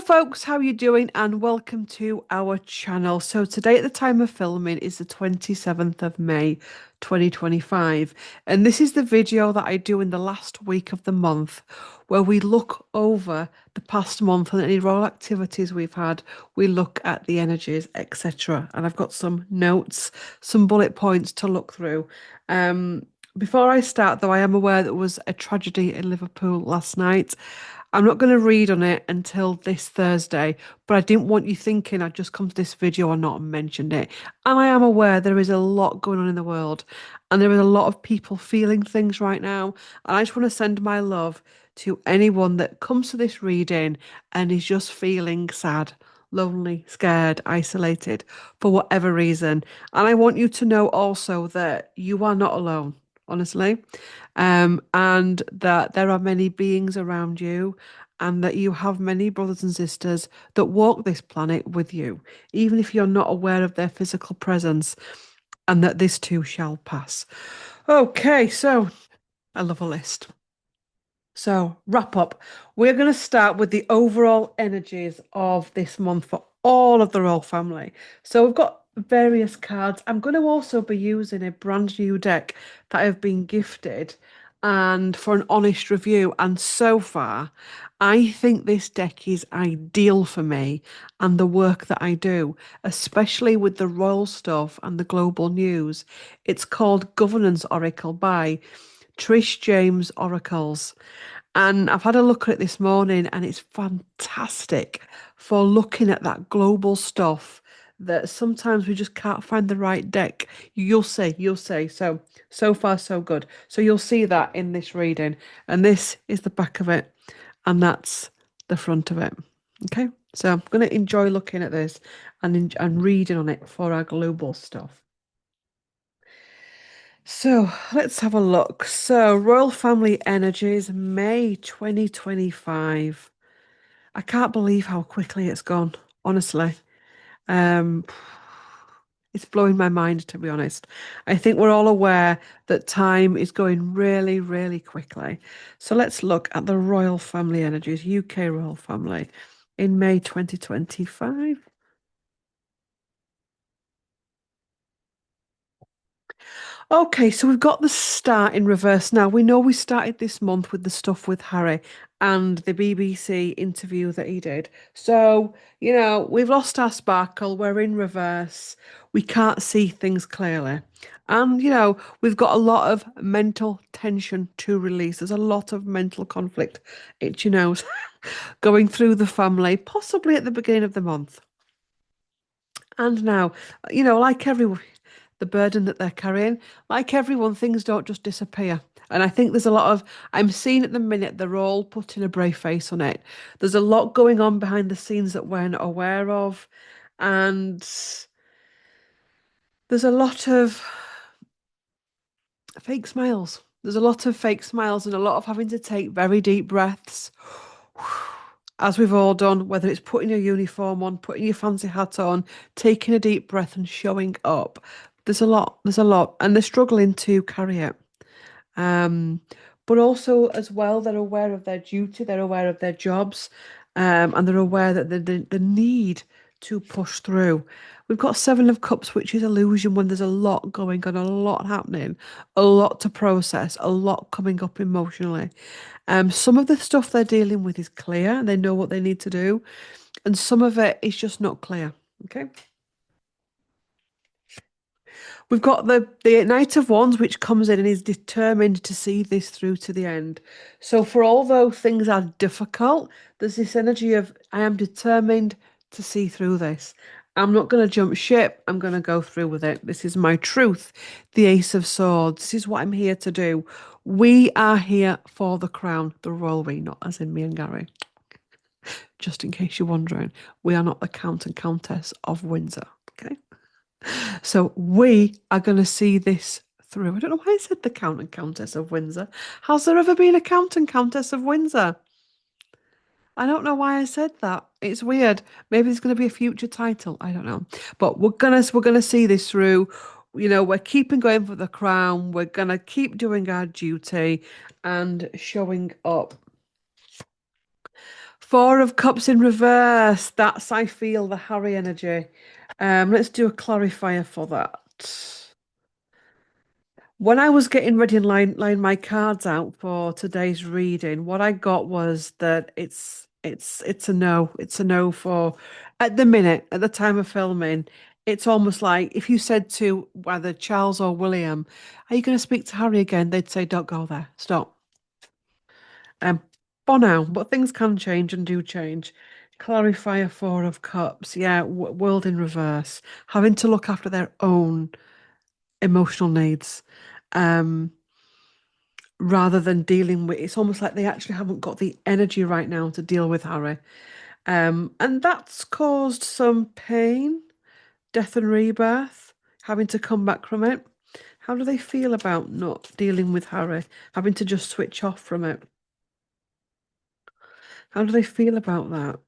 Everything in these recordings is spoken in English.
folks, how are you doing? And welcome to our channel. So today at the time of filming is the 27th of May 2025, and this is the video that I do in the last week of the month where we look over the past month and any royal activities we've had. We look at the energies, etc. And I've got some notes, some bullet points to look through. Um, Before I start, though, I am aware there was a tragedy in Liverpool last night. I'm not going to read on it until this Thursday, but I didn't want you thinking I'd just come to this video and not mentioned it. And I am aware there is a lot going on in the world, and there is a lot of people feeling things right now. And I just want to send my love to anyone that comes to this reading and is just feeling sad, lonely, scared, isolated for whatever reason. And I want you to know also that you are not alone, honestly, and that there are many beings around you, and that you have many brothers and sisters that walk this planet with you, even if you're not aware of their physical presence, and that this too shall pass. Okay, so I love a list. So, wrap up. We're going to start with the overall energies of this month for all of the royal family. So, we've got various cards. I'm going to also be using a brand new deck that I've been gifted and for an honest review. And so far, I think this deck is ideal for me and the work that I do, especially with the royal stuff and the global news. It's called Governance Oracle by Trish James Oracles. And I've had a look at it this morning, and it's fantastic for looking at that global stuff that sometimes we just can't find the right deck. You'll see. So far, so good. So you'll see that in this reading. And this is the back of it, and that's the front of it. Okay. So I'm going to enjoy looking at this and reading on it for our global stuff. So let's have a look. So, Royal Family Energies, May 2025. I can't believe how quickly it's gone, honestly. Um, it's blowing my mind, to be honest. I think we're all aware that time is going really, really quickly. So let's look at the Royal Family Energies, UK Royal Family in May 2025. Okay, so we've got the start in reverse now. We know we started this month with the stuff with Harry and the BBC interview that he did. So, we've lost our sparkle. We're in reverse. We can't see things clearly. And, we've got a lot of mental tension to release. There's a lot of mental conflict, itchy nose, going through the family, possibly at the beginning of the month. And now, like everyone, the burden that they're carrying, like everyone, things don't just disappear. And I think there's a lot of, I'm seeing at the minute, they're all putting a brave face on it. There's a lot going on behind the scenes that we're not aware of. And there's a lot of fake smiles. There's a lot of fake smiles and a lot of having to take very deep breaths, as we've all done, whether it's putting your uniform on, putting your fancy hat on, taking a deep breath and showing up. There's a lot, and they're struggling to carry it. Um, but also as well, they're aware of their duty, they're aware of their jobs, and they're aware that the need to push through. We've got Seven of Cups, which is illusion when there's a lot going on, a lot happening, a lot to process, a lot coming up emotionally. Some of the stuff they're dealing with is clear, they know what they need to do, and some of it is just not clear. Okay. We've got the Knight of Wands, which comes in and is determined to see this through to the end. So for although things are difficult, there's this energy of I am determined to see through this. I'm not going to jump ship. I'm going to go through with it. This is my truth. The Ace of Swords. This is what I'm here to do. We are here for the crown, the royal we, not as in me and Gary. Just in case you're wondering, we are not the Count and Countess of Windsor. Okay. So we are going to see this through. I don't know why I said the Count and Countess of Windsor. Has there ever been a Count and Countess of Windsor? I don't know why I said that. It's weird. Maybe there's going to be a future title. I don't know. But we're gonna see this through. We're keeping going for the crown. We're gonna keep doing our duty and showing up Four of Cups in reverse. That's, I feel, the Harry energy. Let's do a clarifier for that. When I was getting ready and laying my cards out for today's reading, what I got was that it's a no. It's a no for at the minute, at the time of filming. It's almost like if you said to whether Charles or William, "Are you going to speak to Harry again?" They'd say, "Don't go there. Stop." Um, for now, but things can change and do change. Clarifier Four of Cups, yeah, w world in reverse, having to look after their own emotional needs. Um, rather than dealing with it's almost like they actually haven't got the energy right now to deal with Harry. And that's caused some pain, death and rebirth, having to come back from it. How do they feel about not dealing with Harry, having to just switch off from it? How do they feel about that?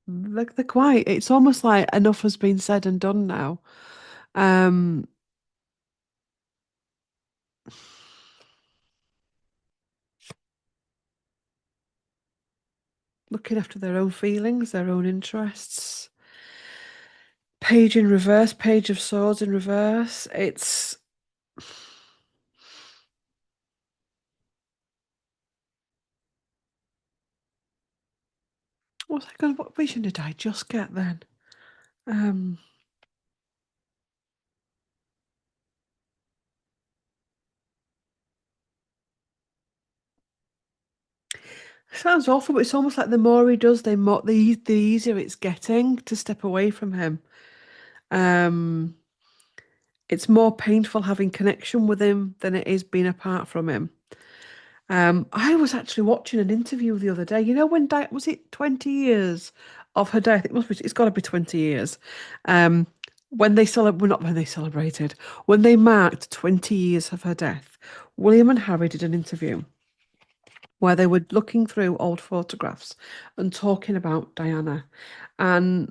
They're quite, it's almost like enough has been said and done now. Um, looking after their own feelings, their own interests. Page in reverse, Page of Swords in reverse. It's what was I going? What vision did I just get then? Um, sounds awful, but it's almost like the more he does, the easier it's getting to step away from him. Um, it's more painful having connection with him than it is being apart from him. I was actually watching an interview the other day. You know, when Di was it 20 years of her death? It must be, it's got to be 20 years. Um, when they well, not when they celebrated, when they marked 20 years of her death, William and Harry did an interview where they were looking through old photographs and talking about Diana. And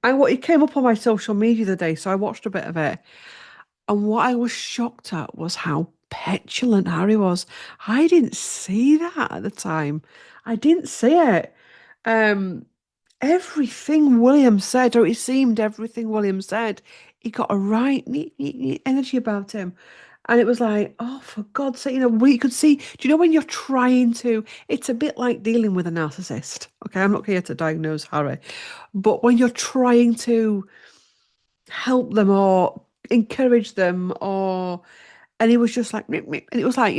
it came up on my social media the day, so I watched a bit of it. And what I was shocked at was how petulant Harry was. I didn't see that at the time. I didn't see it. Um, everything William said, or it seemed everything William said, he got a right neat energy about him. And it was like, oh, for God's sake, you could see, do you know when you're trying to, it's a bit like dealing with a narcissist. Okay, I'm not here to diagnose Harry, but when you're trying to help them or encourage them or and he was just like "Meep, meep." And it was like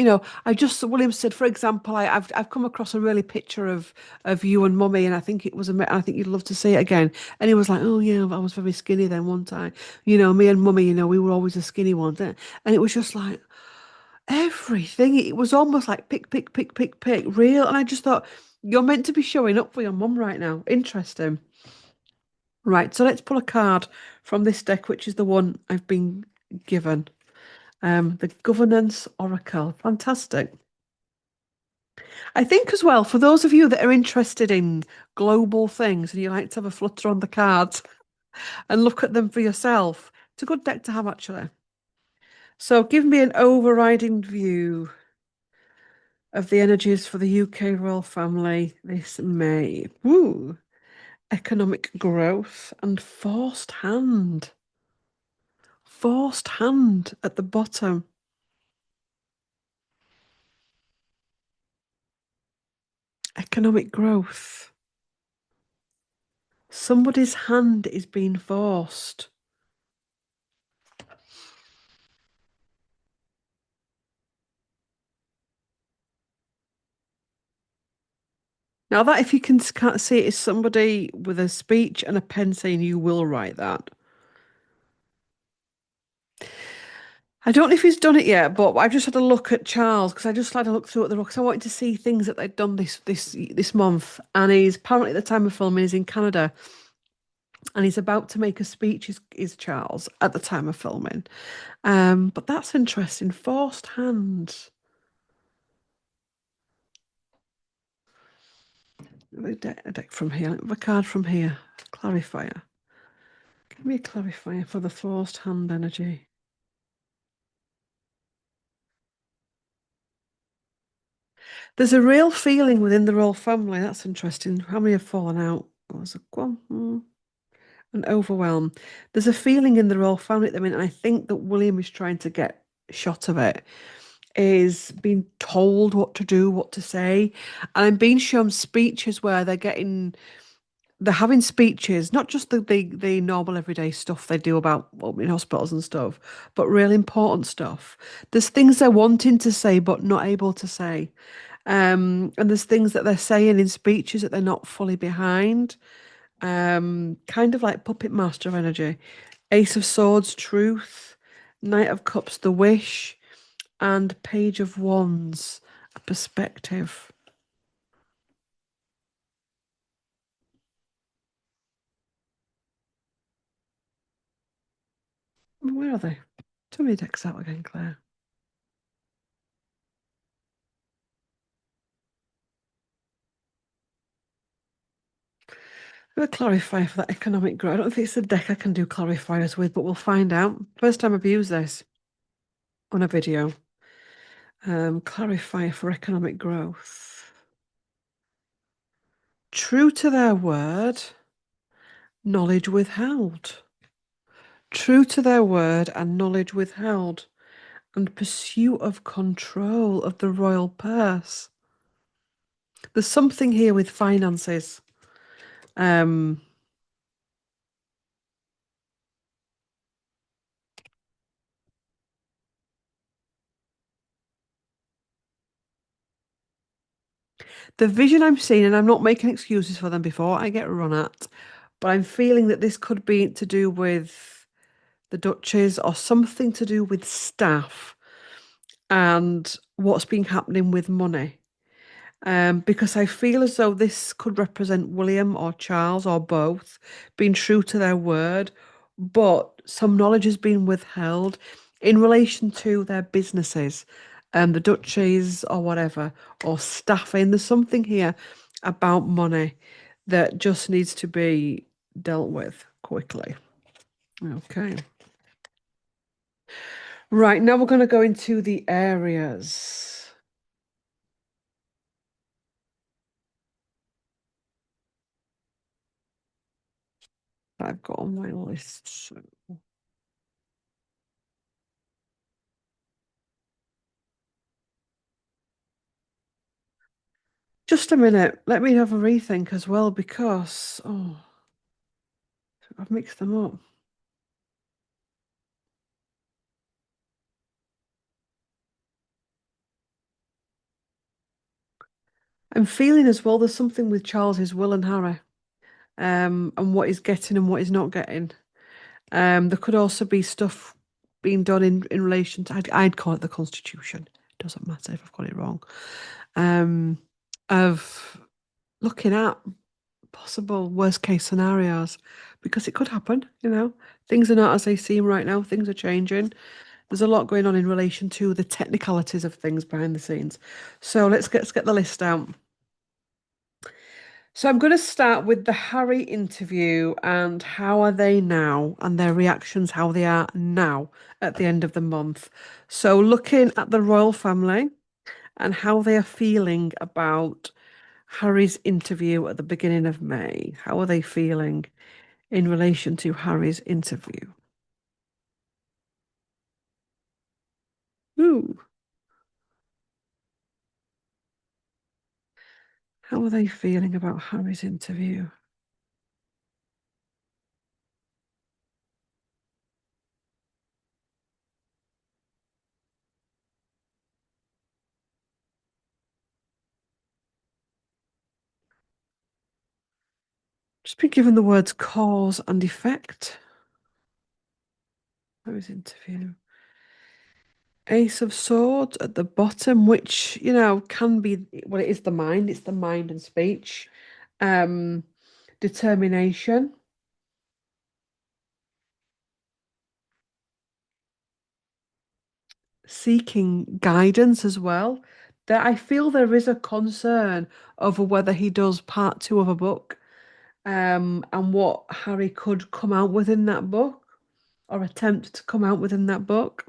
I just William said, for example, I've come across a really picture of you and mummy, and I think it was I think you'd love to see it again. And he was like, oh yeah, I was very skinny then one time, me and mummy, we were always the skinny ones. And it was just like everything, it was almost like pick real. And I just thought, you're meant to be showing up for your mum right now. Interesting. Right, so let's pull a card from this deck, which is the one I've been given. The Governance Oracle. Fantastic. I think as well, for those of you that are interested in global things and you like to have a flutter on the cards and look at them for yourself, it's a good deck to have actually. So give me an overriding view of the energies for the UK royal family this May. Ooh, economic growth and forced hand. Forced hand at the bottom. Economic growth. Somebody's hand is being forced. Now that if you can't see it is somebody with a speech and a pen saying you will write that. I don't know if he's done it yet, but I've just had a look at Charles because I just had a look through at the because I wanted to see things that they'd done this month. And he's apparently at the time of filming he's in Canada and he's about to make a speech. Is Charles at the time of filming? But that's interesting. Forced hand. A deck from here. A card from here. Clarifier. Give me a clarifier for the forced hand energy. There's a real feeling within the royal family. That's interesting. How many have fallen out? Was a one, an overwhelm. There's a feeling in the royal family at the minute, and I think that William is trying to get a shot of it. Is being told what to do, what to say, and I'm being shown speeches where they're having speeches, not just the normal everyday stuff they do about well, in hospitals and stuff, but real important stuff. There's things they're wanting to say but not able to say. And there's things that they're saying in speeches that they're not fully behind. Kind of like puppet master energy. Ace of Swords, truth. Knight of Cups, the wish. And Page of Wands, a perspective. Where are they? Tell me decks out again, Claire. We'll clarify for that economic growth. I don't think it's the deck I can do clarifiers with, but we'll find out. First time I've used this on a video. Clarifier for economic growth. True to their word, knowledge withheld. True to their word and knowledge withheld. And pursuit of control of the royal purse. There's something here with finances. Um, the vision I'm seeing, and I'm not making excuses for them before I get run at, but I'm feeling that this could be to do with the Duchess or something to do with staff and what's been happening with money. Because I feel as though this could represent William or Charles or both being true to their word, but some knowledge has been withheld in relation to their businesses, the duchies or whatever, or staffing. There's something here about money that just needs to be dealt with quickly. Okay. Right, now we're going to go into the areas that I've got on my list. So just a minute. Let me have a rethink as well because I've mixed them up. I'm feeling as well there's something with Charles's will and Harry, and what he's getting and what he's not getting. There could also be stuff being done in relation to I'd call it the Constitution. It doesn't matter if I've got it wrong. Um, of looking at possible worst case scenarios because it could happen, Things are not as they seem right now, things are changing. There's a lot going on in relation to the technicalities of things behind the scenes. So let's get the list out. So I'm going to start with the Harry interview and how are they now and their reactions, how they are now at the end of the month. So looking at the royal family and how they are feeling about Harry's interview at the beginning of May. How are they feeling in relation to Harry's interview? Ooh, how are they feeling about Harry's interview? Just be given the words cause and effect. Harry's interview. Ace of Swords at the bottom, which, can be, well, it is the mind. It's the mind and speech. Um, Determination. Seeking guidance as well. That I feel there is a concern over whether he does part two of a book, and what Harry could come out with in that book or attempt to come out within that book.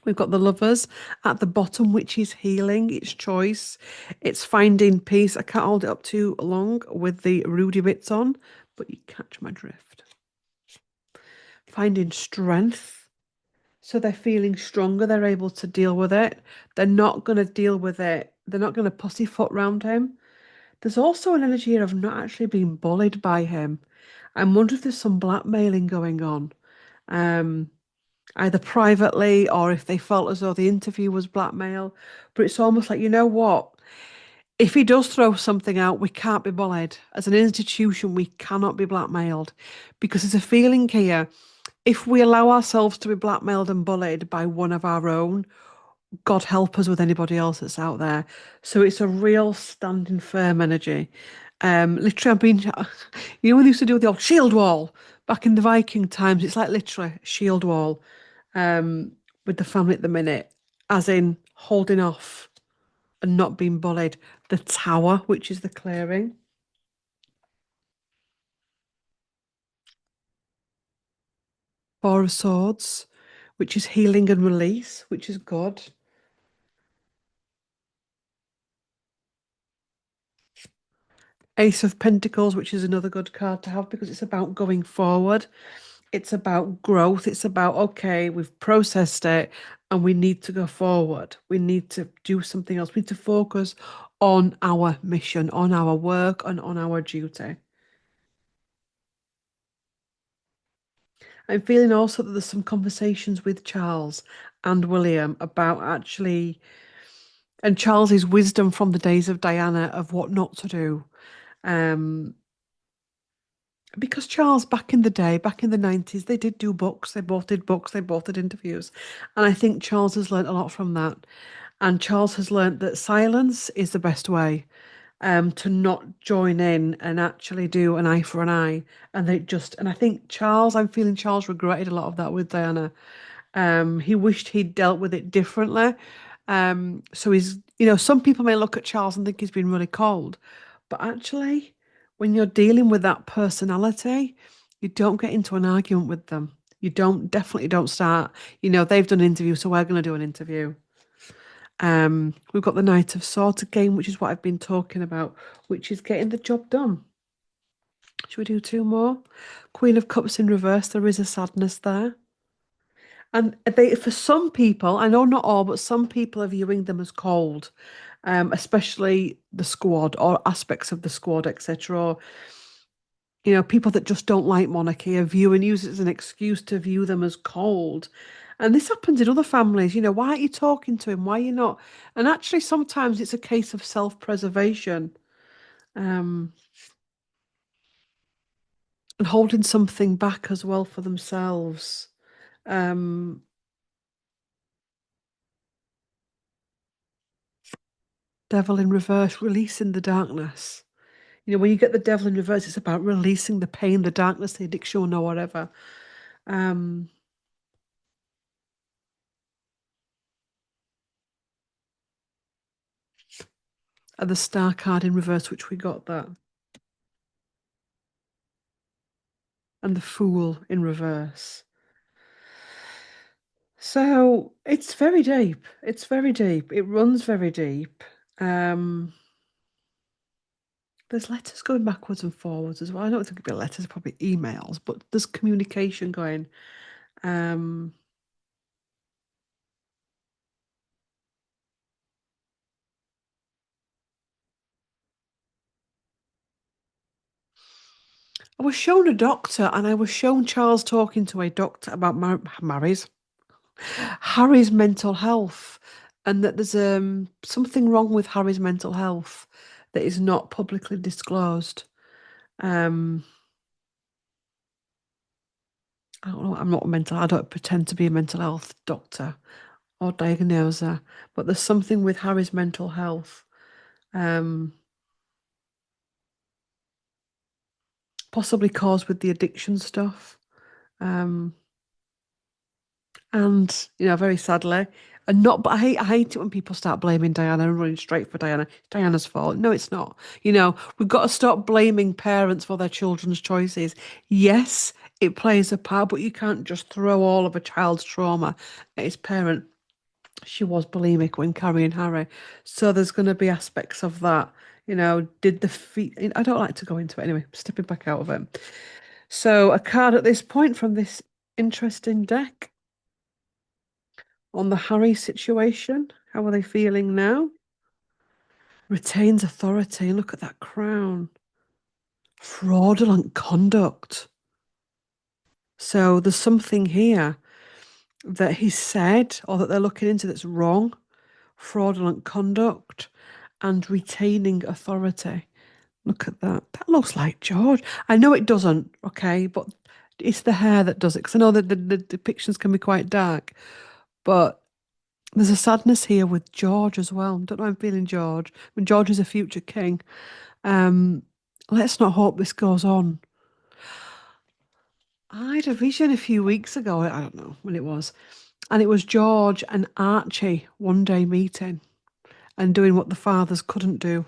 We've got the lovers at the bottom, which is healing, it's choice, it's finding peace. I can't hold it up too long with the Rudy bits on, but you catch my drift. Finding strength. So they're feeling stronger, they're able to deal with it. They're not going to deal with it. They're not going to pussyfoot round him. There's also an energy here of not actually being bullied by him. I wonder if there's some blackmailing going on. Um, Either privately or if they felt as though the interview was blackmail. But it's almost like, you know what? If he does throw something out, we can't be bullied. As an institution, we cannot be blackmailed because there's a feeling here. If we allow ourselves to be blackmailed and bullied by one of our own, God help us with anybody else that's out there. So it's a real standing firm energy. Literally, I've been, you know, when they used to do the old shield wall back in the Viking times, it's like literally a shield wall um, with the family at the minute, as in holding off and not being bullied. The tower, which is the clearing. Four of Swords, which is healing and release, which is good. Ace of Pentacles, which is another good card to have because it's about going forward. It's about growth. It's about, okay, we've processed it and we need to go forward. We need to do something else. We need to focus on our mission, on our work, and on our duty. I'm feeling also that there's some conversations with Charles and William about actually, and Charles's wisdom from the days of Diana of what not to do. Um, because Charles, back in the day, back in the 90s, they did do books. They both did books. They both did interviews. And I think Charles has learned a lot from that. And Charles has learned that silence is the best way to not join in and actually do an eye for an eye. And they just, and I think Charles, I'm feeling Charles regretted a lot of that with Diana. He wished he'd dealt with it differently. So he's, you know, some people may look at Charles and think he's been really cold, but actually, when you're dealing with that personality, you don't get into an argument with them. You don't, definitely don't start, you know, they've done an interview, so we're going to do an interview. We've got the Knight of Swords again, which is what I've been talking about, which is getting the job done. Should we do two more? Queen of Cups in reverse, there is a sadness there. And they, for some people, I know not all, but some people are viewing them as cold, especially the squad or aspects of the squad, etc. Or, you know, people that just don't like monarchy are view and use it as an excuse to view them as cold. And this happens in other families. You know, why aren't you talking to him? Why are you not? And actually, sometimes it's a case of self-preservation, um, and holding something back as well for themselves. Um, Devil in reverse, releasing the darkness. You know, when you get the devil in reverse, it's about releasing the pain, the darkness, the addiction, or whatever. Um, and the star card in reverse, which we got that, and the fool in reverse. So it's very deep. It's very deep. It runs very deep. Um, there's letters going backwards and forwards as well. I don't think it'd be letters, probably emails, but there's communication going. Um, I was shown a doctor, and I was shown Charles talking to a doctor about Harry's mental health, and that there's something wrong with Harry's mental health that is not publicly disclosed. Um, I don't know. I'm not a mental. I don't pretend to be a mental health doctor or diagnoser, but there's something with Harry's mental health, um, possibly caused with the addiction stuff. Um, And, you know, very sadly, and not, but I hate it when people start blaming Diana and running straight for Diana. It's Diana's fault. No, it's not. You know, we've got to stop blaming parents for their children's choices. Yes, it plays a part, but you can't just throw all of a child's trauma at his parent. She was bulimic when carrying Harry. So there's going to be aspects of that. Did the feet. I don't like to go into it anyway, stepping back out of it. So a card at this point from this interesting deck on the Harry situation. How are they feeling now? Retains authority. Look at that crown. Fraudulent conduct. So there's something here that he said or that they're looking into that's wrong. Fraudulent conduct and retaining authority. Look at that. That looks like George. I know it doesn't, okay, but it's the hair that does it. Because I know that the depictions can be quite dark, but there's a sadness here with George as well. Don't know, I'm feeling George. I mean, George is a future king. Um, let's not hope this goes on. I had a vision a few weeks ago. I don't know when it was. And it was George and Archie one day meeting and doing what the fathers couldn't do.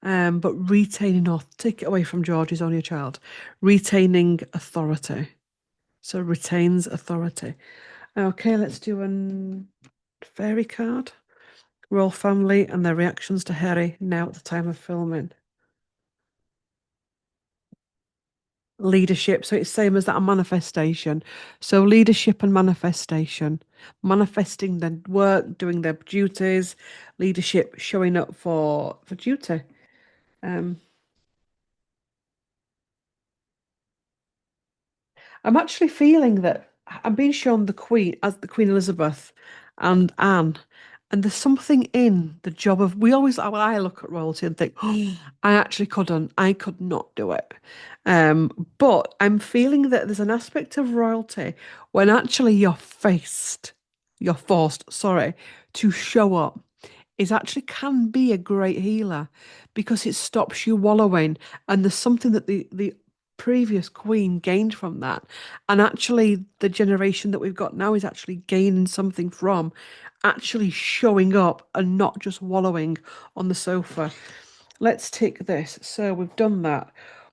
But retaining, or take it away from George, he's only a child, retaining authority. So retains authority. Okay, let's do a fairy card. Royal family and their reactions to Harry now at the time of filming. Leadership. So it's same as that manifestation. So leadership and manifestation. Manifesting their work, doing their duties, leadership showing up for duty. Um, I'm actually feeling that I'm being shown the Queen as the Queen Elizabeth and Anne, and there's something in the job of we always well, I look at royalty and think, oh, I actually couldn't, I could not do it. But I'm feeling that there's an aspect of royalty when actually you're forced, sorry, to show up is actually can be a great healer because it stops you wallowing. And there's something that the previous queen gained from that. And actually, the generation that we've got now is actually gaining something from actually showing up and not just wallowing on the sofa. Let's take this. So we've done that.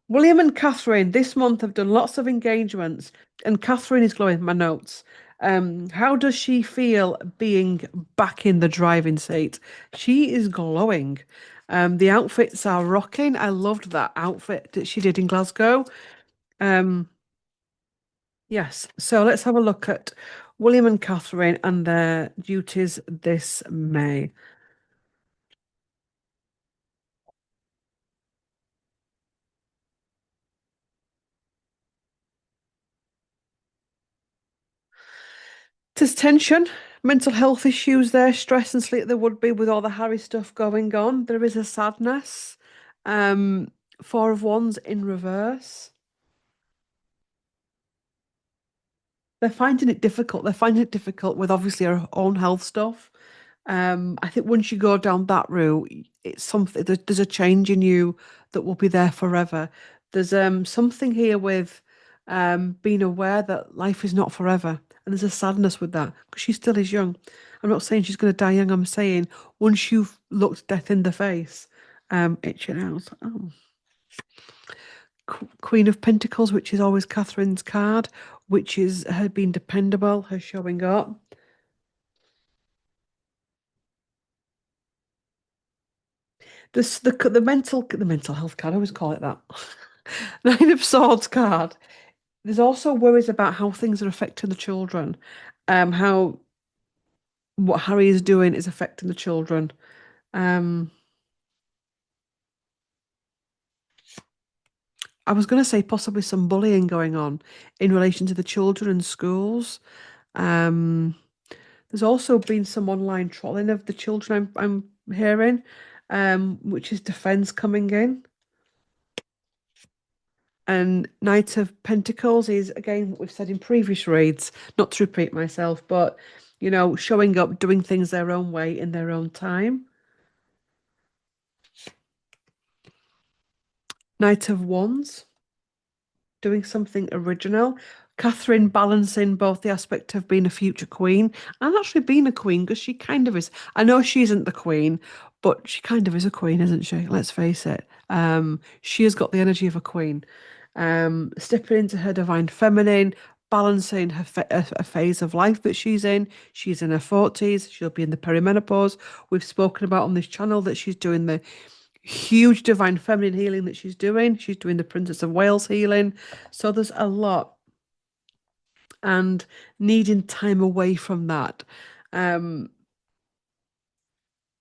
William and Catherine this month have done lots of engagements, and Catherine is glowing. My notes. How does she feel being back in the driving seat? She is glowing. The outfits are rocking. I loved that outfit that she did in Glasgow. Um, yes. So let's have a look at William and Catherine and their duties this May. There's tension, mental health issues there, stress and sleep there would be with all the Harry stuff going on. There is a sadness. Um, Four of Wands in reverse. They're finding it difficult. They're finding it difficult with obviously our own health stuff. I think once you go down that route, it's something there's a change in you that will be there forever. There's something here with being aware that life is not forever, and there's a sadness with that because she still is young. I'm not saying she's going to die young. I'm saying once you've looked death in the face, itching out. Oh. Queen of Pentacles, which is always Catherine's card, which is her being dependable, her showing up. The mental health card, I always call it that. Nine of Swords card. There's also worries about how things are affecting the children. How what Harry is doing is affecting the children. Um, I was going to say possibly some bullying going on in relation to the children in schools. Um, there's also been some online trolling of the children I'm hearing, which is defense coming in. And Knight of Pentacles is again what we've said in previous reads, not to repeat myself, but showing up, doing things their own way in their own time. Knight of Wands, doing something original. Catherine balancing both the aspect of being a future queen and actually being a queen because she kind of is. I know she isn't the queen, but she kind of is a queen, isn't she? Let's face it. She has got the energy of a queen. Stepping into her divine feminine, balancing a phase of life that she's in. She's in her 40s. She'll be in the perimenopause. We've spoken about on this channel that she's doing the huge divine feminine healing that she's doing. She's doing the Princess of Wales healing. So there's a lot and needing time away from that. Um,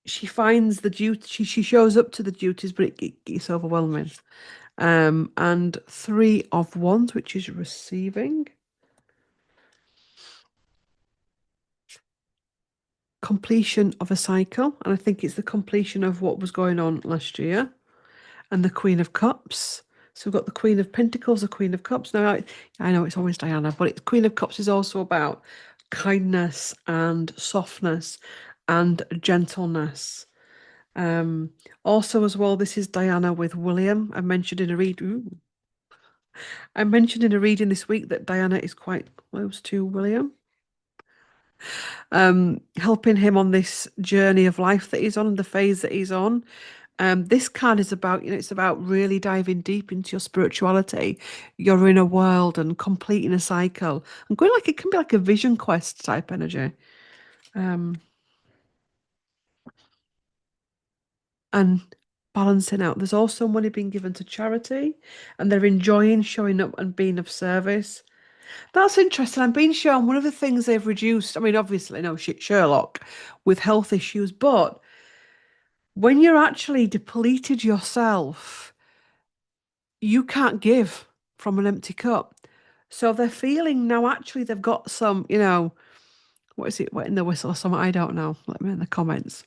she finds the duty, she shows up to the duties, but it's overwhelming. And three of wands, which is receiving. Completion of a cycle, and I think it's the completion of what was going on last year, and the Queen of Cups. So we've got the Queen of Pentacles, the Queen of Cups. Now, I know it's always Diana, but Queen of Cups is also about kindness and softness and gentleness. Also, as well, this is Diana with William. I mentioned in a reading this week that Diana is quite close to William, helping him on this journey of life that he's on and the phase that he's on. This card is about, it's about really diving deep into your spirituality, your inner world, and completing a cycle. I'm going like it can be like a vision quest type energy. And balancing out. There's also money being given to charity, and they're enjoying showing up and being of service. That's interesting. I'm being shown one of the things they've reduced. I mean, obviously, no shit, Sherlock with health issues, but when you're actually depleted yourself, you can't give from an empty cup. So they're feeling now actually they've got some, what is it, wetting the whistle or something? I don't know. Let me know in the comments.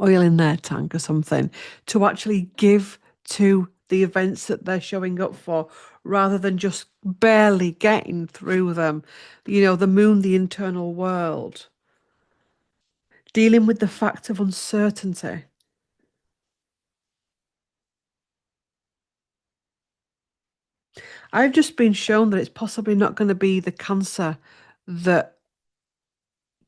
Oil in their tank or something to actually give to the events that they're showing up for rather than just barely getting through them. The moon, the internal world, dealing with the fact of uncertainty. I've just been shown that it's possibly not going to be the cancer that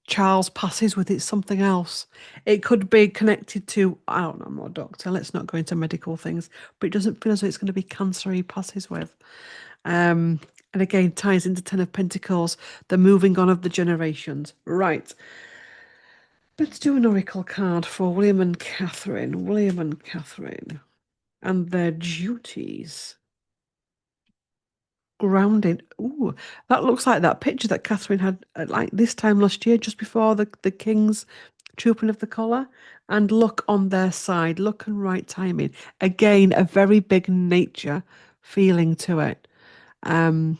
Charles passes with, it's something else. It could be connected to, I don't know, I'm not a doctor, let's not go into medical things, but it doesn't feel as though it's going to be cancer he passes with. And again, ties into Ten of Pentacles, the moving on of the generations. Right. Let's do an oracle card for William and Catherine. William and Catherine and their duties. Grounding. Ooh, that looks like that picture that Catherine had like this time last year, just before the King's trooping of the collar. And look on their side, look and right timing. Again, a very big nature feeling to it. Um,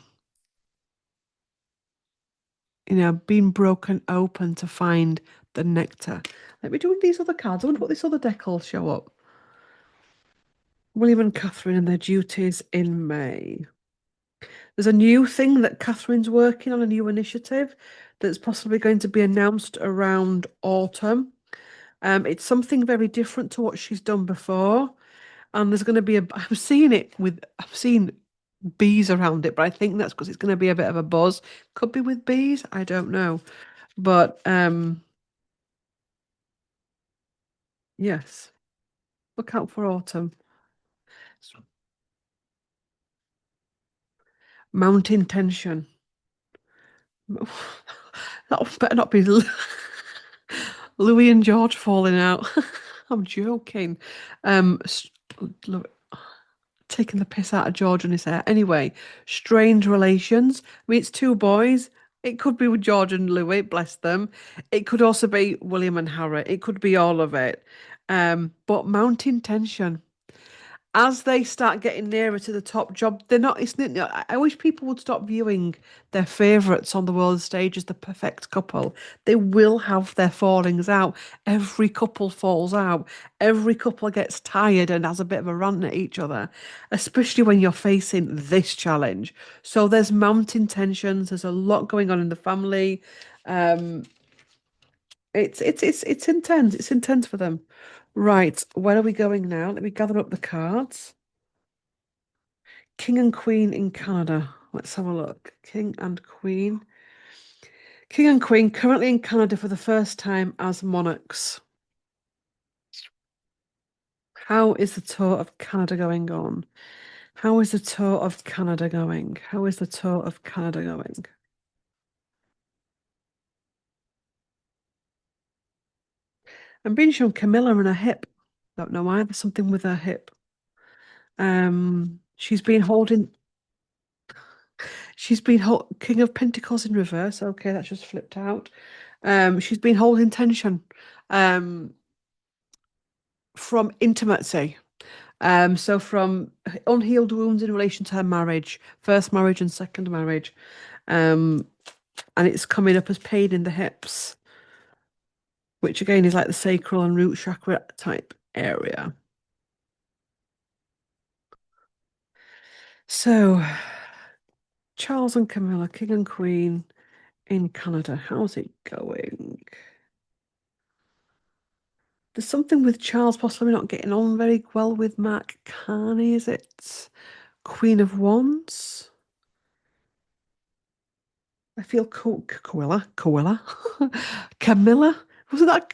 being broken open to find the nectar. Let me do these other cards. I wonder what this other deck will show up. William and Catherine and their duties in May. There's a new thing that Catherine's working on, a new initiative that's possibly going to be announced around autumn. It's something very different to what she's done before. And there's going to be I've seen bees around it, but I think that's because it's going to be a bit of a buzz. Could be with bees, I don't know. But yes, look out for autumn. Mounting tension. That better not be Louis and George falling out. I'm joking. Um, taking the piss out of George and his hair. Anyway, strange relations. I mean, it's two boys. It could be with George and Louis, bless them. It could also be William and Harry. It could be all of it. But mounting tension as they start getting nearer to the top job, they're not. It's not. I wish people would stop viewing their favourites on the world stage as the perfect couple. They will have their fallings out. Every couple falls out. Every couple gets tired and has a bit of a rant at each other, especially when you're facing this challenge. So there's mounting tensions. There's a lot going on in the family. Um, it's intense. It's intense for them. Right, where are we going now? Let me gather up the cards. King and Queen in Canada. Let's have a look. King and Queen. King and Queen currently in Canada for the first time as monarchs. How is the tour of Canada going on? How is the tour of Canada going? How is the tour of Canada going? I'm being shown Camilla and her hip. Don't know why. There's something with her hip. She's been holding. She's been King of Pentacles in reverse. Okay, that's just flipped out. She's been holding tension. Um, from intimacy. So from unhealed wounds in relation to her marriage, first marriage and second marriage. Um, and it's coming up as pain in the hips, which again is like the sacral and root chakra type area. So Charles and Camilla, King and Queen in Canada. How's it going? There's something with Charles possibly not getting on very well with Mark Carney, is it? Queen of Wands. I feel Camilla. Wasn't that?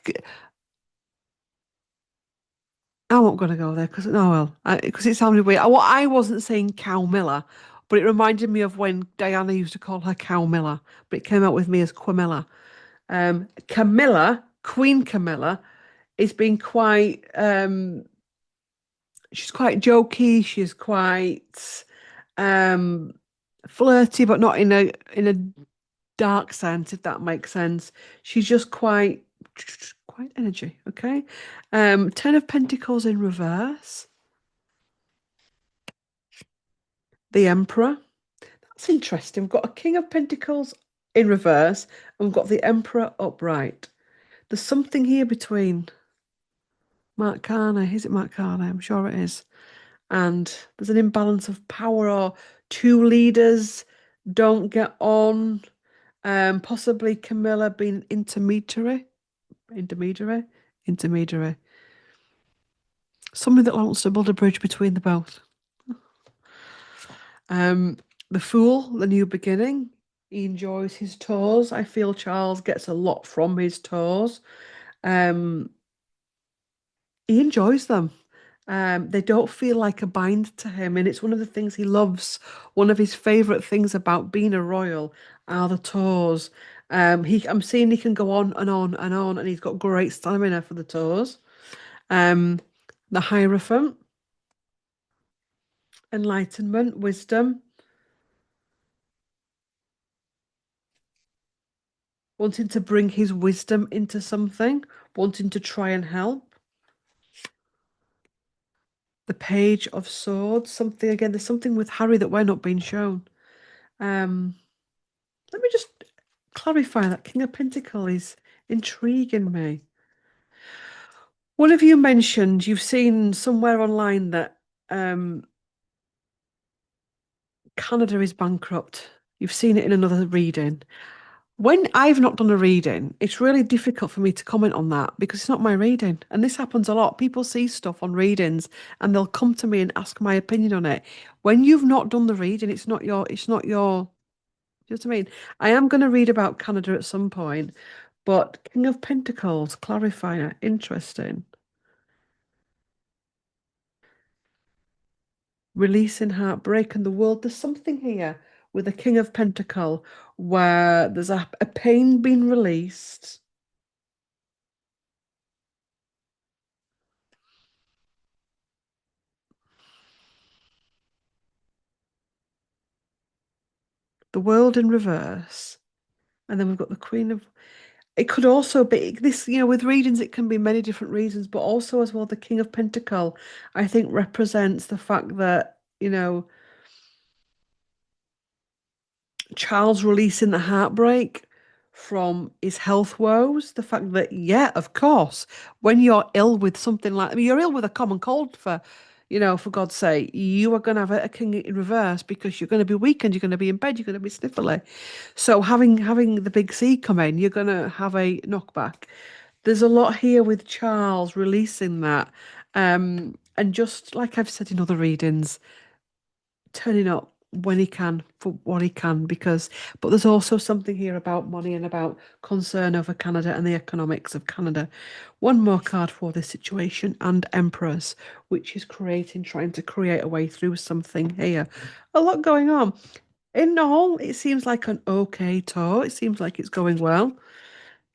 I'm not going to go there because no, well, because it sounded weird. I wasn't saying Cow Miller, but it reminded me of when Diana used to call her Cow Miller, but it came out with me as Quamilla. Camilla, Queen Camilla, is being quite. She's quite jokey. She's quite um, flirty, but not in a dark sense, if that makes sense. She's just quite energy, okay? Ten of Pentacles in reverse, the Emperor. That's interesting. We've got a King of Pentacles in reverse, and we've got the Emperor upright. There's something here between Mark Carney. Is it Mark Carney? I'm sure it is. And there's an imbalance of power, or two leaders don't get on. Possibly Camilla being intermediary, intermediary. Somebody that wants to build a bridge between the both. Um, the Fool, the new beginning. He enjoys his tours. I feel Charles gets a lot from his tours. Um, he enjoys them. They don't feel like a bind to him, and it's one of the things he loves. One of his favorite things about being a royal are the tours. I'm seeing he can go on and on and on, and he's got great stamina for the tours. Um, the Hierophant, enlightenment, wisdom, wanting to bring his wisdom into something, wanting to try and help. The Page of Swords, something again. There's something with Harry that we're not being shown. Um, Let me just clarify that King of Pentacles is intriguing me. One of you mentioned you've seen somewhere online that Canada is bankrupt. You've seen it in another reading. When I've not done a reading, it's really difficult for me to comment on that because it's not my reading. And this happens a lot. People see stuff on readings and they'll come to me and ask my opinion on it. When you've not done the reading, it's not your, you know what I mean? I am going to read about Canada at some point, but King of Pentacles, clarifier, interesting. Releasing heartbreak and the world. There's something here with the King of Pentacle where there's a pain being released. The world in reverse. And then we've got the Queen of. It could also be this, with readings, it can be many different reasons, but also as well, the King of Pentacle, I think represents the fact that, Charles releasing the heartbreak from his health woes. The fact that, yeah, of course, when you're ill with something like, I mean, you're ill with a common cold for God's sake, you are going to have a king in reverse because you're going to be weakened, you're going to be in bed, you're going to be sniffly. So having the big C come in, you're going to have a knockback. There's a lot here with Charles releasing that. And just like I've said in other readings, turning up when he can for what he can but there's also something here about money and about concern over Canada and the economics of Canada. One more card for this situation and Emperors, which is trying to create a way through something here. A lot going on. In all, it seems like an okay tour. It seems like it's going well.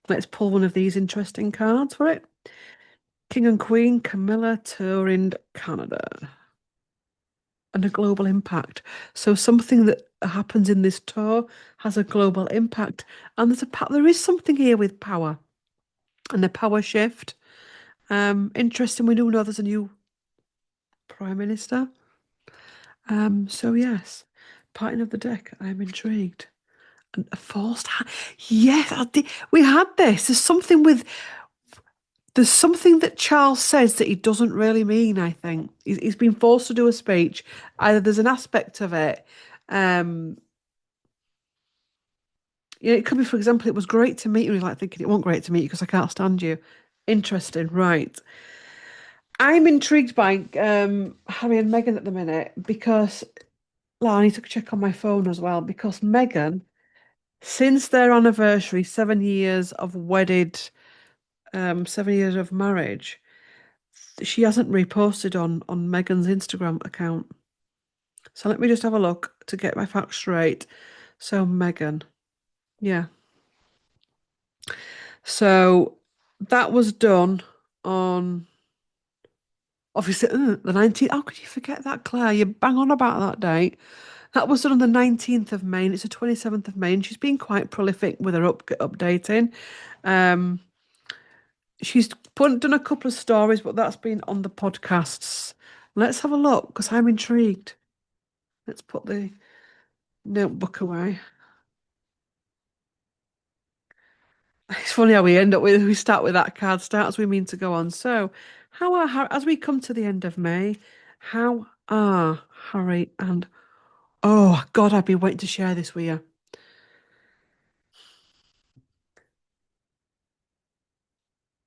Let's pull one of these interesting cards for it. King and Queen, Camilla touring Canada and a global impact. So something that happens in this tour has a global impact. And there is something here with power and the power shift. Interesting. We do know there's a new prime minister. So yes, parting of the deck. I'm intrigued. And a forced hand. Yes, we had this. There's something that Charles says that he doesn't really mean, I think. He's been forced to do a speech. Either there's an aspect of it. Um, it could be, for example, it was great to meet you. He's like thinking it wasn't great to meet you because I can't stand you. Interesting, right. I'm intrigued by Harry and Meghan at the minute because well, I need to check on my phone as well because Meghan, since their anniversary, 7 years of wedded, 7 years of marriage, she hasn't reposted on Meghan's Instagram account. So let me just have a look to get my facts straight. So Meghan, yeah. So that was done on obviously the 19th. How could you forget that, Claire? You bang on about that date. That was done on the 19th of May, and it's the 27th of May, and she's been quite prolific with her updating. Um, she's done a couple of stories, but that's been on the podcasts. Let's have a look because I'm intrigued. Let's put the notebook away. It's funny how we start with that card, start as we mean to go on. So, as we come to the end of May, how are Harry and oh God, I've been waiting to share this with you.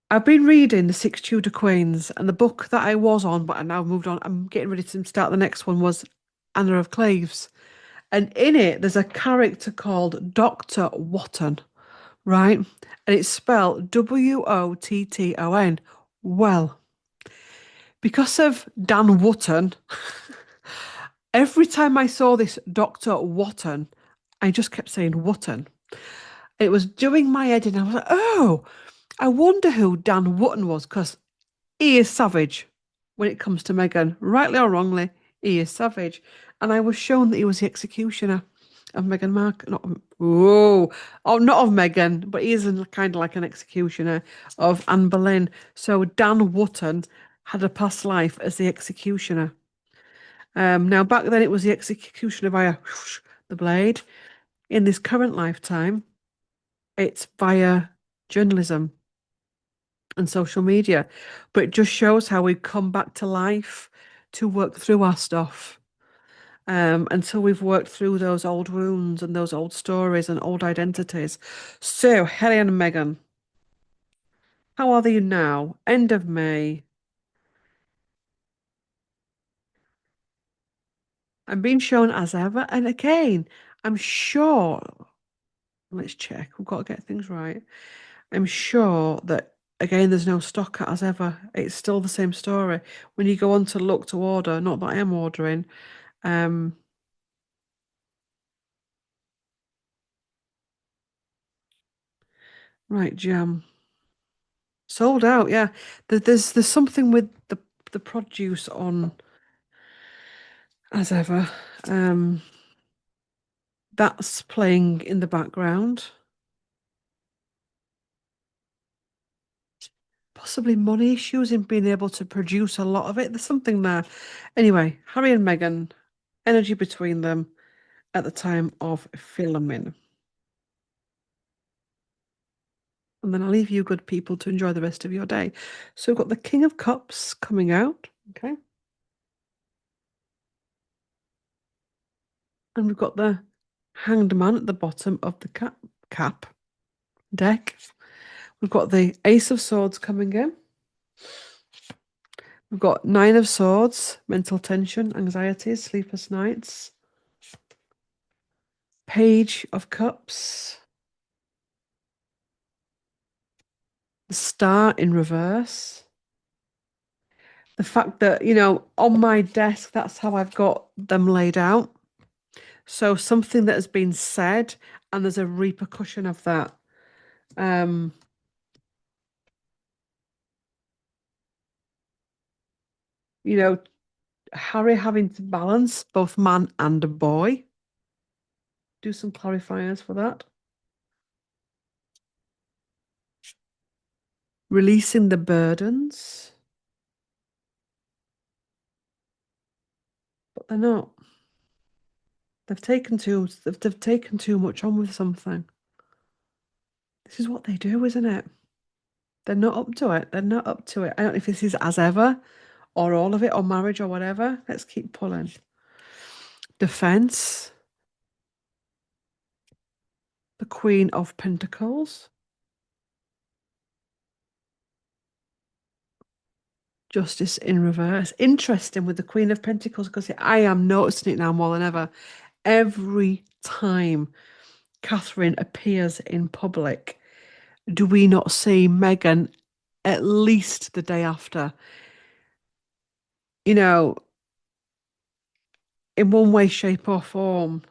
I've been reading The Six Tudor Queens, and the book that I was on, but I now moved on. I'm getting ready to start the next one was Anna of Cleves. And in it, there's a character called Dr. Wotton, right? And it's spelled Wotton. Well, because of Dan Wotton, every time I saw this Dr. Wotton, I just kept saying Wotton. It was doing my head in. I was like, oh, I wonder who Dan Wotton was because he is savage when it comes to Meghan. Rightly or wrongly, he is savage. And I was shown that he was the executioner of Meghan Markle. Not, whoa, oh, not of Meghan, but he is kind of like an executioner of Anne Boleyn. So Dan Wotton had a past life as the executioner. Now, back then it was the executioner via whoosh, the blade. In this current lifetime, it's via journalism and social media. But it just shows how we come back to life to work through our stuff. Until we've worked through those old wounds and those old stories and old identities. So, Harry and Meghan, how are they now? End of May. I'm being shown as ever. And again, I'm sure, let's check, we've got to get things right. I'm sure that again there's no stock cut as ever. It's still the same story. When you go on to look to order, not that I am ordering, um, right, jam. Sold out, yeah. There's something with the produce on as ever. Um, that's playing in the background. Possibly money issues in being able to produce a lot of it. There's something there. Anyway, Harry and Meghan, energy between them at the time of filming. And then I'll leave you good people to enjoy the rest of your day. So we've got the King of Cups coming out. Okay. And we've got the Hanged Man at the bottom of the cap deck. We've got the Ace of Swords coming in. We've got Nine of Swords, mental tension, anxieties, sleepless nights. Page of Cups, the Star in reverse. The fact that, on my desk, that's how I've got them laid out. So something that has been said and there's a repercussion of that. Um, you know, Harry having to balance both man and a boy. Do some clarifiers for that. Releasing the burdens, but they're not. They've taken too much on with something. This is what they do, isn't it? They're not up to it. They're not up to it. I don't know if this is as ever or all of it or marriage or whatever. Let's keep pulling. Defense, the Queen of Pentacles, Justice in reverse. Interesting with the Queen of Pentacles because I am noticing it now more than ever. Every time Catherine appears in public, do we not see Meghan at least the day after? You know, in one way, shape, or form.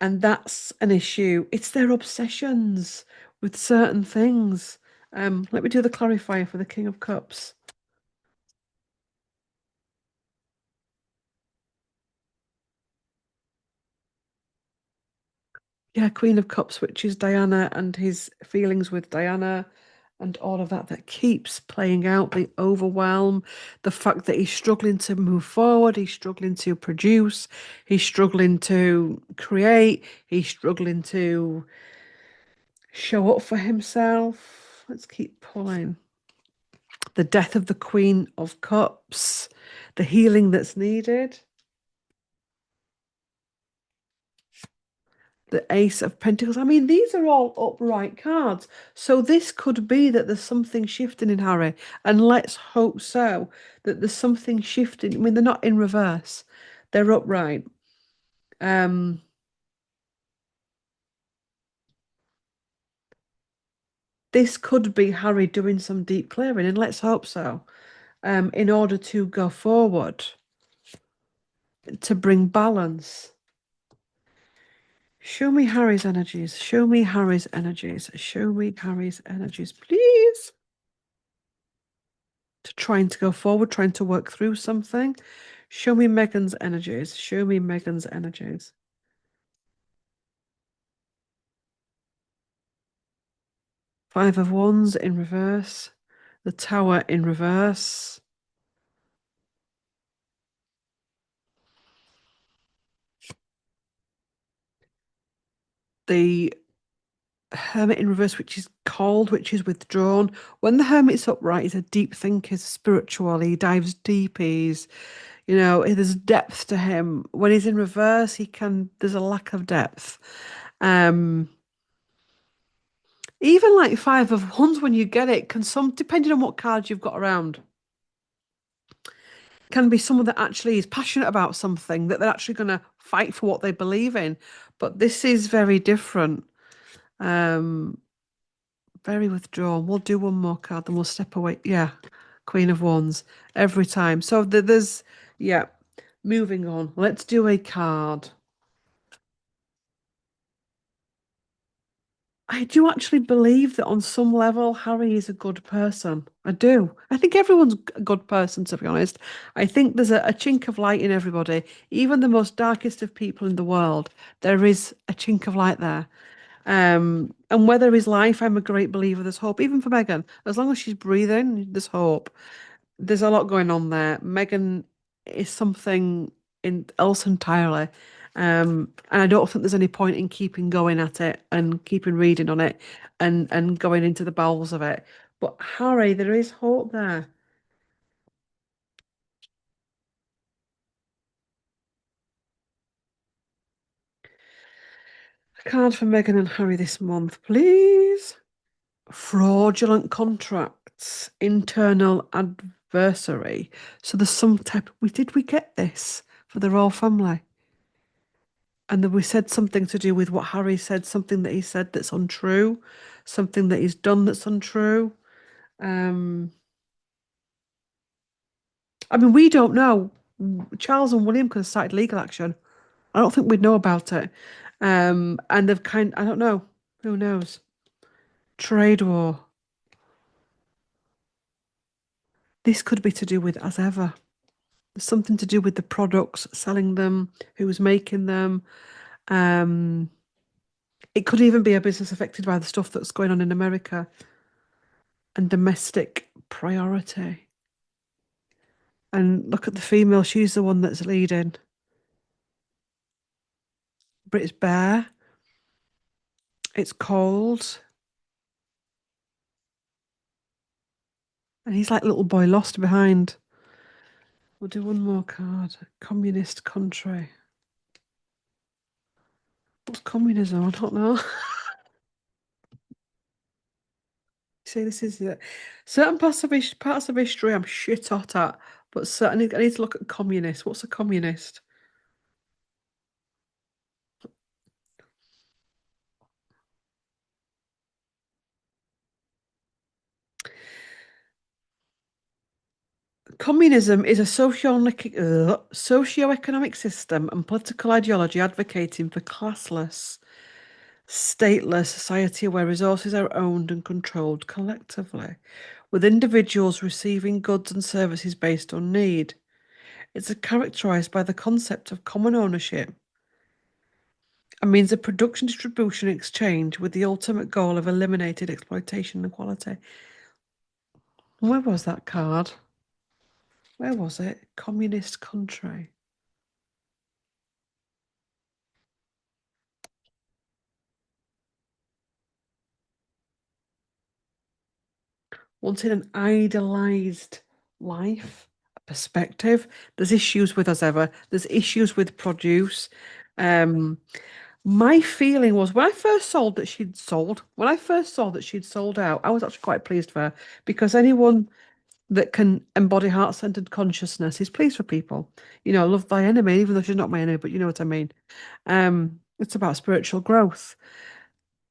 And that's an issue. It's their obsessions with certain things. Let me do the clarifier for the King of Cups. Yeah, Queen of Cups, which is Diana and his feelings with Diana and all of that that keeps playing out, the overwhelm, the fact that he's struggling to move forward, he's struggling to produce, he's struggling to create, he's struggling to show up for himself. Let's keep pulling. The death of the Queen of Cups, the healing that's needed. The Ace of Pentacles. I mean, these are all upright cards. So this could be that there's something shifting in Harry. And let's hope so, that there's something shifting. I mean, they're not in reverse. They're upright. Um, this could be Harry doing some deep clearing, and let's hope so. In order to go forward, to bring balance. Show me Harry's energies. Show me Harry's energies. Show me Harry's energies, please. To trying to go forward, trying to work through something. Show me Meghan's energies. Show me Meghan's energies. Five of Wands in reverse. The Tower in reverse. The Hermit in reverse, which is cold, which is withdrawn. When the Hermit's upright, he's a deep thinker, spiritual. He dives deep. There's depth to him. When he's in reverse, there's a lack of depth. Um, Even like Five of Wands, when you get it, depending on what cards you've got around, can be someone that actually is passionate about something, that they're actually going to fight for what they believe in. But this is very different. Um, Very withdrawn. We'll do one more card, then we'll step away. Yeah, Queen of Wands every time. So yeah. Moving on. Let's do a card. I do actually believe that on some level, Harry is a good person. I do. I think everyone's a good person, to be honest. I think there's a chink of light in everybody. Even the most darkest of people in the world, there is a chink of light there. And whether his life, I'm a great believer there's hope, even for Meghan. As long as she's breathing, there's hope. There's a lot going on there. Meghan is something else entirely. And I don't think there's any point in keeping going at it and keeping reading on it and going into the bowels of it. But Harry, there is hope there. A card for Meghan and Harry this month, please. Fraudulent contracts, internal adversary. So there's some type. We get this for the royal family. And then we said something to do with what Harry said, something that he said that's untrue, something that he's done that's untrue. Um, I mean, we don't know. Charles and William could have started legal action. I don't think we'd know about it. And they've I don't know. Who knows? Trade war. This could be to do with, as ever, something to do with the products, selling them, who was making them. Um, it could even be a business affected by the stuff that's going on in America and domestic priority. And look at the female, she's the one that's leading. British Bear. It's cold. And he's like little boy lost behind. We'll do one more card. Communist country. What's communism? I don't know. See, this is it. Certain parts of history I'm shit hot at, but certainly I need to look at communist. What's a communist? Communism is a socio-economic system and political ideology advocating for classless, stateless society where resources are owned and controlled collectively, with individuals receiving goods and services based on need. It's characterized by the concept of common ownership and means of production, distribution, and exchange with the ultimate goal of eliminating exploitation and equality. Where was that card? Where was it? Communist country. Wanting an idealized life, a perspective. There's issues with, as ever, there's issues with produce. Um, my feeling was when I first saw that she'd sold out, I was actually quite pleased for her because anyone that can embody heart-centered consciousness is pleased for people. You know, love thy enemy, even though she's not my enemy, but you know what I mean. It's about spiritual growth.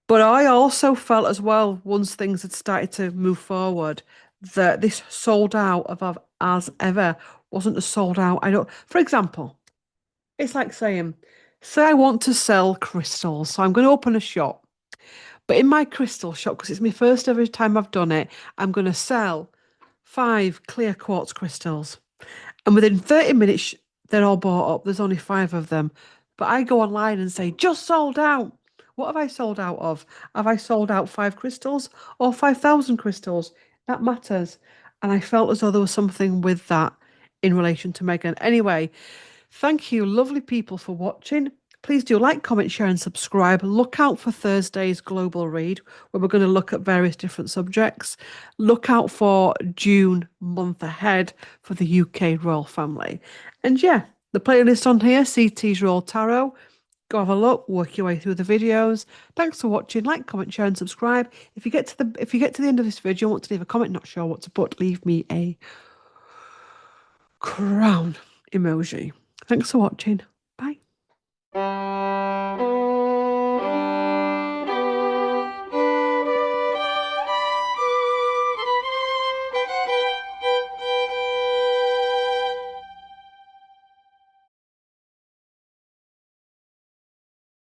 But I also felt as well, once things had started to move forward, that this sold out of as ever wasn't a sold out. I don't, for example, it's like saying, say I want to sell crystals, so I'm going to open a shop. But in my crystal shop, because it's my first ever time I've done it, I'm going to sell 5 clear quartz crystals. And within 30 minutes, they're all bought up. There's only 5 of them. But I go online and say, just sold out. What have I sold out of? Have I sold out 5 crystals or 5,000 crystals? That matters. And I felt as though there was something with that in relation to Meghan. Anyway, thank you, lovely people, for watching. Please do like, comment, share, and subscribe. Look out for Thursday's Global Read, where we're going to look at various different subjects. Look out for June month ahead for the UK royal family. And yeah, the playlist on here, CT's Royal Tarot. Go have a look, work your way through the videos. Thanks for watching. Like, comment, share, and subscribe. If you get to the end of this video and want to leave a comment, not sure what to put, leave me a crown emoji. Thanks for watching.